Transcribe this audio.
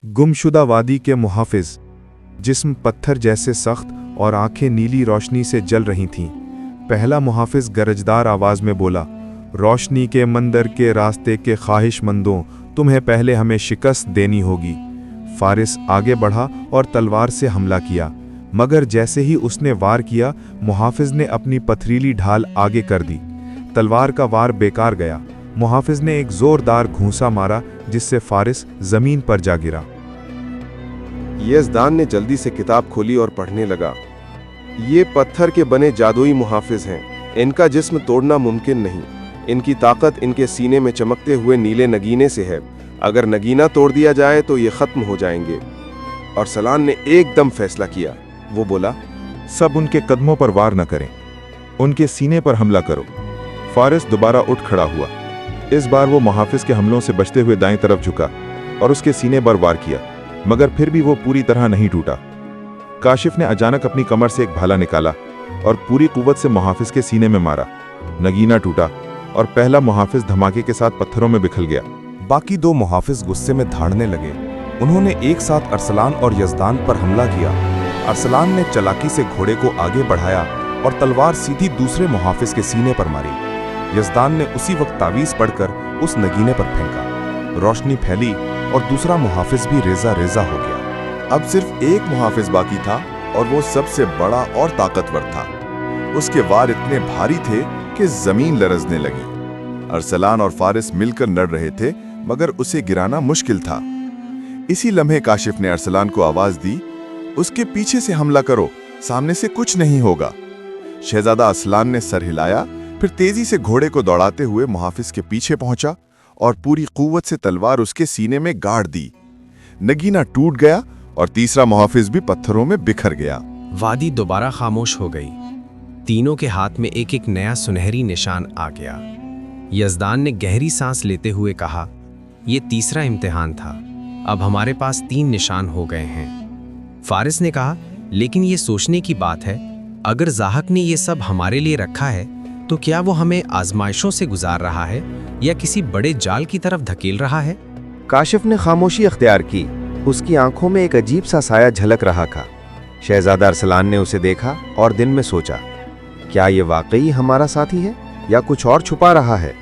गुमशुदा वादी के मुहाफिज। जिस्म पत्थर जैसे सख्त और आंखें नीली रोशनी से जल रही थीं। पहला मुहाफिज गरजदार आवाज में बोला, रोशनी के मंदिर के रास्ते के ख्वाहिशमंदों, तुम्हें पहले हमें शिकस्त देनी होगी। फारिस आगे बढ़ा और तलवार से हमला किया, मगर जैसे ही उसने वार किया, मुहाफिज ने अपनी पथरीली ढाल आगे कर दी। तलवार का वार बेकार गया। मुहाफिज ने एक जोरदार घूंसा मारा, जिससे फारिस जमीन पर जा गिरा। यज़दान ने जल्दी से किताब खोली और पढ़ने लगा। ये पत्थर के बने जादुई मुहाफिज हैं। इनका जिस्म तोड़ना मुमकिन नहीं। इनकी ताकत इनके सीने में चमकते हुए नीले नगीने से है। अगर नगीना तोड़ दिया जाए तो ये खत्म हो जाएंगे। अरसलान ने एकदम फैसला किया। वो बोला, सब उनके कदमों पर वार न करें, उनके सीने पर हमला करो। फारिस दोबारा उठ खड़ा हुआ। इस बार वो मुहाफिज के हमलों से बचते हुए दाएं तरफ झुका और उसके सीने पर वार किया, मगर फिर भी वो पूरी तरह नहीं टूटा। काशिफ ने अचानक अपनी कमर से एक भाला निकाला और पूरी कुव्वत से मुहाफिज के सीने में मारा। नगीना टूटा और पहला मुहाफिज धमाके के साथ पत्थरों में बिखर गया। बाकी दो मुहाफिज गुस्से में धाड़ने लगे। उन्होंने एक साथ अरसलान और यज़दान पर हमला किया। अरसलान ने चालाकी से घोड़े को आगे बढ़ाया और तलवार सीधी दूसरे मुहाफिज के सीने पर मारी। यज़दान ने उसी वक्त तावीज़ पढ़कर उस नगीने पर फेंका। रोशनी फैली और दूसरा मुहाफिज भी रेजा रेजा हो गया। अब सिर्फ एक मुहाफिज बाकी था और वो सबसे बड़ा और ताकतवर था। उसके वार इतने भारी थे कि जमीन लरजने लगी। अरसलान और फारिस मिलकर लड़ रहे थे, मगर उसे गिराना मुश्किल था। इसी लम्हे काशिफ ने अरसलान को आवाज दी, उसके पीछे से हमला करो, सामने से कुछ नहीं होगा। शहजादा अरसलान ने सर हिलाया, फिर तेजी से घोड़े को दौड़ाते हुए मुहाफिज के पीछे पहुंचा और पूरी कुव्वत से तलवार उसके सीने में गाड़ दी। नगीना टूट गया और तीसरा मुहाफिज भी पत्थरों में बिखर गया। वादी दोबारा खामोश हो गई। तीनों के हाथ में एक एक नया सुनहरी निशान आ गया। यज़दान ने गहरी सांस लेते हुए कहा, यह तीसरा इम्तिहान था। अब हमारे पास 3 निशान हो गए हैं। फारिस ने कहा, लेकिन ये सोचने की बात है, अगर ज़ाहक ने ये सब हमारे लिए रखा है, तो क्या वो हमें आजमाइशों से गुजार रहा है या किसी बड़े जाल की तरफ धकेल रहा है? काशिफ ने खामोशी अख्तियार की। उसकी आंखों में एक अजीब सा साया झलक रहा था। शहजादा अरसलान ने उसे देखा और दिल में सोचा, क्या ये वाकई हमारा साथी है या कुछ और छुपा रहा है?